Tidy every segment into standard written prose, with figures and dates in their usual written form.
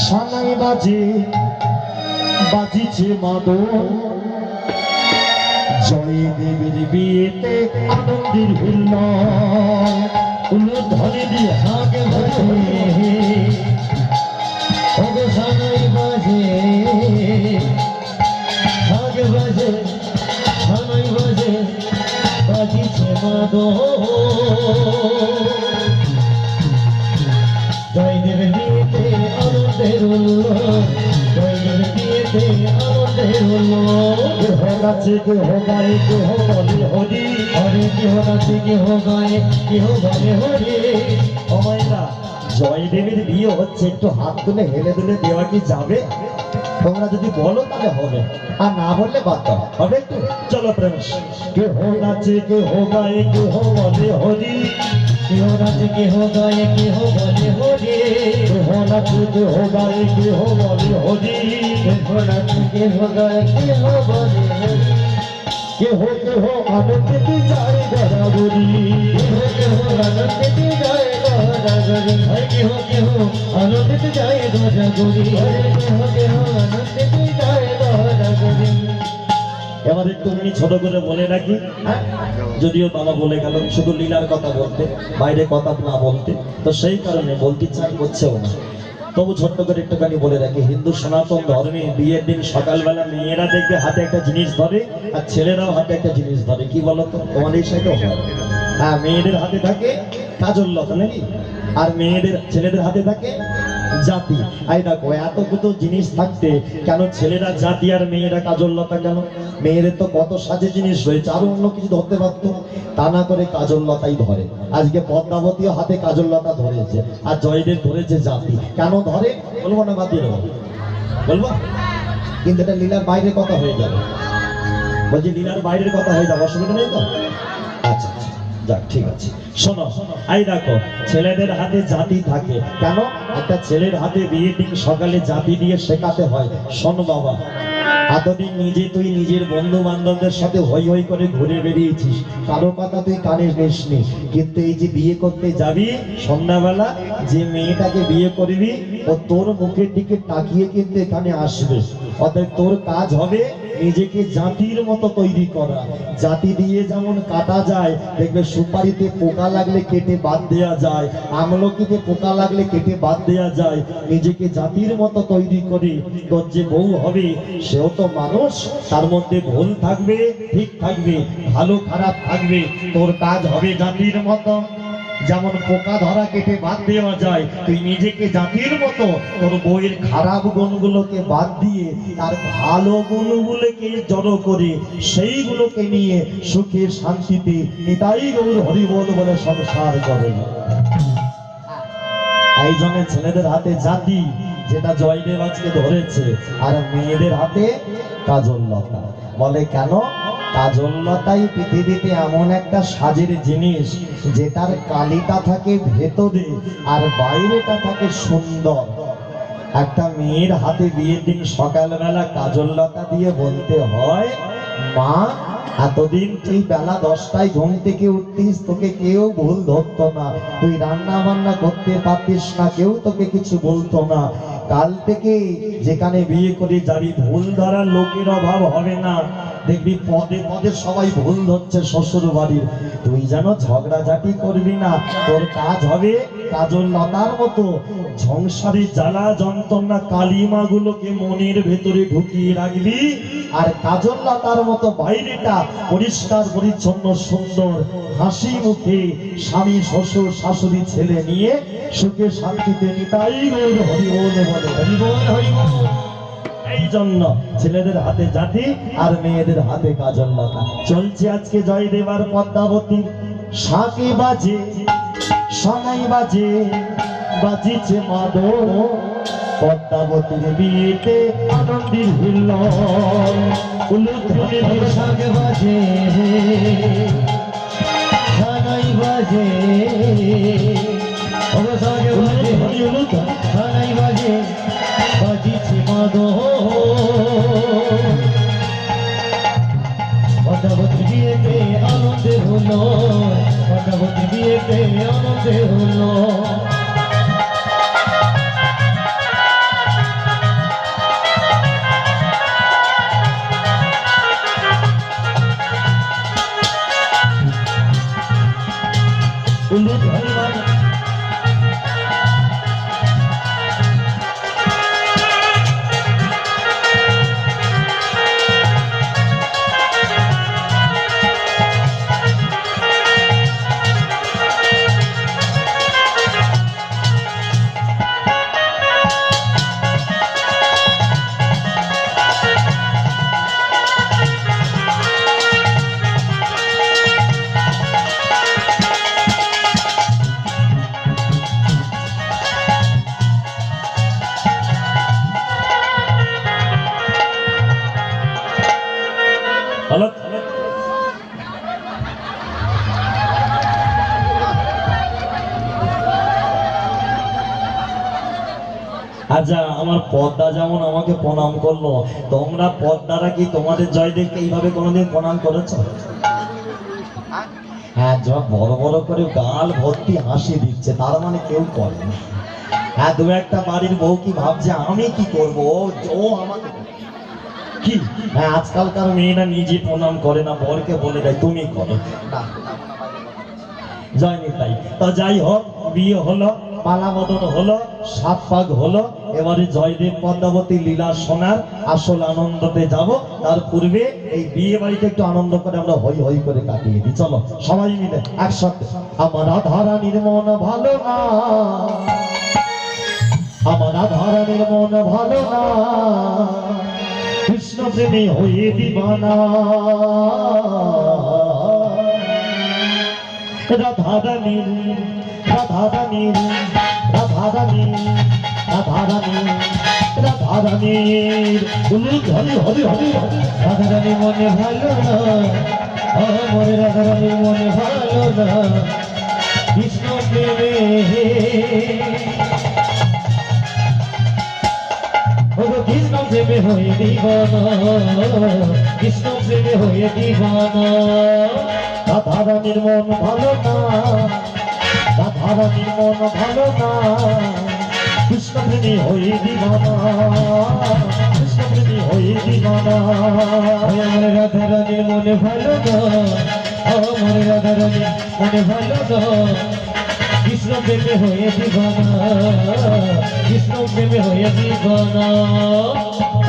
সানাই বাজে বাজিছে মাদক, জয়দেবের বিয়েতে আনন্দের হুল্লোড়, উলুধ্বনি দিয়ে হাঁকে বাজে, ওগো সানাই বাজে হাঁকে বাজে, সানাই বাজে বাজিছে মাদক, জয়দেবের বিয়েতে আনন্দের হুল্লোড়, জয়দেবের বিয়েতে আনন্দের হুল্লোড়। কেহ নাচে কেহ গায়ে কেহ বলে হরি হরে, কেহ নাচে কেহ গায়ে কেহ বলে হরি। ও মাইরা, জয়দেবের বিয়ে হচ্ছে, একটু হাত তুলে হেলে দুলে দেওয়া কি যাবে? তোমরা যদি বলো তাহলে হবে, আর না বললে বাদ দাও। হবে একটু? চলো প্রেমিস। কেহ নাচে কেহ গায়ে কেহ বলে হরি, কেহ নাচে কেহ গায়ে কেহ বলে হরি, কেহ নাচে কেহ গায়ে কেহ বলে হরি, কেহ নাচে কেহ গায়ে কেহ বলে হরি। কেহ কেহ আনন্দিতে যায় গড়াগড়ি, কেহ কেহ আনন্দিতে যায় গড়াগড়ি, কেহ কেহ আনন্দিতে যায় গড়াগড়ি, কেহ কেহ আনন্দিতে যায় গড়াগড়ি। এবার একটু আমি ছোট করে বলে রাখি, যদিও বাবা বলে গেল শুধু লীলার কথা বলতে, বাইরে কথা না বলতে, তো সেই কারণে বলতে চাই, করছেও না, তবু ছোট্ট করে একটুখানি বলে রাখি। হিন্দু সনাতন ধর্মে বিয়ের দিন সকালবেলা মেয়েরা দেখবে হাতে একটা জিনিস ধরে, আর ছেলেরাও হাতে একটা জিনিস ধরে। কি বলতো তোমাদের সাথে? হ্যাঁ, মেয়েদের হাতে থাকে কাজল লতা নাকি, আর ছেলেদের হাতে থাকে জাতি। আই দেখো, এতগুলো জিনিস থাকতে কেন ছেলেরা জাতি আর মেয়েরা কাজল লতা কেন? মেয়েদের তো কত সাজে জিনিস রয়েছে, আরো অন্য কিছু ধরতে পারতো, তা না করে কাজল লতাই ধরে। আজকে পদ্মাবতীও হাতে কাজল লতা ধরেছে, আর জয়দেব ধরেছে জাতি। কেন ধরে বলবো না, বাদ দিয়ে দেবো? বলবো, কিন্তু এটা লীলার বাইরের কথা হয়ে যাবে। বলছি লীলার বাইরের কথা হয়ে যাবে, অসুবিধা নেই তো? আচ্ছা আচ্ছা, যাক ঠিক আছে। শোনো, আই দেখো, ছেলেদের হাতে জাতি থাকে কেন? একটা ছেলের হাতে বিয়ের দিন সকালে জাতি দিয়ে শেখাতে হয়। শোন বাবা, এতদিন তুই নিজের বন্ধু বান্ধবদের সাথে হই হই করে ঘুরে বেরিয়েছিস, কারো কথা তুই কানে নিসনি, কিন্তু এই যে বিয়ে করতে যাবি সন্ধ্যাবেলা, যে মেয়েটাকে বিয়ে করবি ও তোর মুখের দিকে তাকিয়ে কিন্তু এখানে আসবে। অতএব তোর কাজ হবে নিজেকে জাতির মতো তৈরি করা। জাতি দিয়ে যেমন কাটা যায়, দেখবে সুপারিতে পোকা লাগলে কেটে বাদ দেওয়া যায়, আমলকিতে পোকা লাগলে কেটে বাদ দেওয়া যায়। নিজেকে জাতির মতো তৈরি করে তোর যে বউ হবে সেও তো মানুষ, তার মধ্যে ভুল থাকবে ঠিক থাকবে, ভালো খারাপ থাকবে। তোর কাজ হবে জাতির মতো, যেমন পোকা ধরা কেটে বাদ দেওয়া যায়, তুই নিজেকে জাতির মতো তোর বইয়ের খারাপ গুণগুলোকে বাদ দিয়ে তার ভালো গুণগুলোকে জড়ো করে সেইগুলোকে নিয়ে সুখে শান্তিতে নিতাই গৌর হরিবোল বলে সংসার করে। এই জন্য ছেলেদের হাতে জাতি, যেটা জয়দেব আজকে ধরেছে, আর মেয়েদের হাতে কাজল লতা। বলে কেন? কাজল লতাই পৃথিবীতে এমন একটা সাজের জিনিস, যেটার কালিটা থাকে ভেতরে আর বাইরেটা থাকে সুন্দর। একটা মেয়ের হাতে বিয়ের দিন সকালবেলা কাজল লতা দিয়ে বলতে হয়, মা এতদিন তুই বেলা 10টায় ঘুম থেকে উঠতিস, তোকে কেউ ভুল ধরতো না, তুই রান্না বান্না করতে পারতিস না, কেউ তোকে কিছু বলতো না। কাল থেকে যেখানে বিয়ে করে যাবি, ভুল ধরার লোকের অভাব হবে না। দেখবি পদে পদে সবাই ভুল ধরছে শ্বশুর বাড়ির। তুই যেন ঝগড়াঝাটি করবি না, তোর কাজ হবে কাজল লতার মতো সংসারে জ্বালা যন্ত্রণা কালিমা গুলোকে মনের ভেতরে ঢুকিয়ে রাখবি, আর কাজল লতার মতো বাইরেটা পরিষ্কার পরিচ্ছন্ন সুন্দর হাসি মুখে স্বামী শ্বশুর শাশুড়ি ছেলে নিয়ে সুখে শান্তিতে নিতাই গৌর হরিবোল বলে। হরিবোল হরিবোল। এই জন্য ছেলেদের হাতে জাতি আর মেয়েদের হাতে কাজল লতা। চলছে আজকে জয়দেব আর পদ্মাবতী, শাঁখে বাজে সানাই বাজে বাজিছে মাদক, পদ্মাবতীর বিয়েতে আনন্দের হুল্লোড়, উলুধ্বনি দিয়ে শাঁখে বাজে সানাই বাজে, সানাই বাজে বাজিছে মাদক, পদ্মাবতীর বিয়েতে আনন্দের হুল্লোড়, পদ্মাবতীর বিয়েতে আনন্দের হুল্লোড়। আচ্ছা, আমার পদ্মা যেমন আমাকে প্রণাম করলো, তোমরা পদ্মারা কি তোমাদের জয়দেবকে এইভাবে কোনোদিন প্রণাম করেছো? হ্যাঁ, যা বড় বড় করে গাল ভর্তি হাসি দিচ্ছে, তার মানে কেউ করে না। হ্যাঁ, দু একটা বাড়ির বউ কি ভাবছে আমি কি করবো, ও আমাকে কি। হ্যাঁ, আজকালকার মেয়েরা নিজে প্রণাম করে না, বরকে বলে দেয় তুমি করো। জয়নি তাই তো, যাই হোক, বিয়ে হলো, পালা বদল হলো, সাত পাক হলো, এবারে জয়দেব পদ্মাবতী লীলা শোনার আসল আনন্দতে যাব। তার পূর্বে এই বিয়ে বাড়িতে একটু আনন্দ করে আমরা হই হই করে কাটিয়ে দিই। চলো সবাই মিলে একসাথে। আমার রাধারানীর মন ভালো না, আমার রাধারানীর মন ভালো না, কৃষ্ণ প্রেমে হয়ে দিবানা। রাধারানীর রাধারানীর রাধারানীর রাধারানীর রাধারানীর হরি হরি হরি হরি। রাধারানীর মনে ভালো না, আমার রাধারানীর মনে ভালো না, কৃষ্ণ প্রেমে কৃষ্ণ প্রেমে হয়ে দিবানা, কৃষ্ণ প্রেমে হয়ে দিবানা। রাধারানীর মন ভালো না, রাধারানীর মন ভালো না, কৃষ্ণ প্রেমে হয়ে দিবানা, কৃষ্ণ প্রেমে হয়ে দিবানা। আমার রাধারানীর মনে ভালো না, আমার রাধারানীর মনে ভালো না, কৃষ্ণ প্রেমে হয়ে দিবানা, কৃষ্ণ প্রেমে হয়ে দিবানা।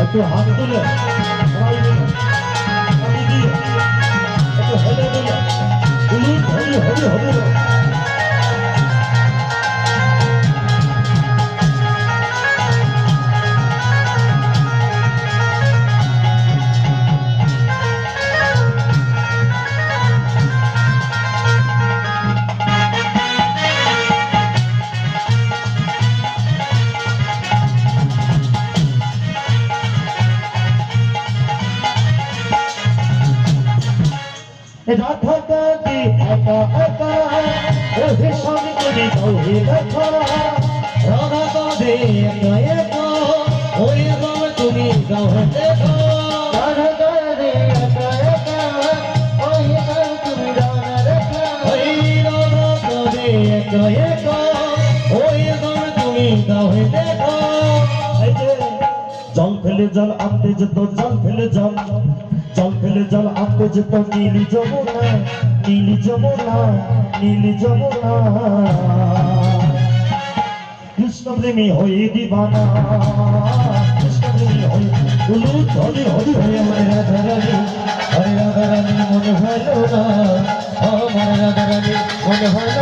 একটু হাত তুলে হরি হরি হরি। রাধা কাঁদে একা একা, ওহে স্বামী তুমি কহে দেখা। রাধা কাঁদে একা একা, ওহে স্বামী তুমি কহে দেখা। রাধা কাঁদে একা একা, ওহে স্বামী তুমি কহে দেখা। ওই রাধা কাঁদে একা একা, ওহে স্বামী তুমি কহে দেখা। জল ফেলে জল আনতে যেত, জল ফেলে জল, জল ফেলে জল আনতে যেত, নীলি যমুনা, নীলি যমুনা, নীলি যমুনা। কৃষ্ণ প্রেমী হয়ে দিবানা, কৃষ্ণ প্রেমী হয়ে হরি হরি হরি। আমার রাধারানী, হরে রাধারানী মনে ভালো না, আমার রাধারানী মনে ভালো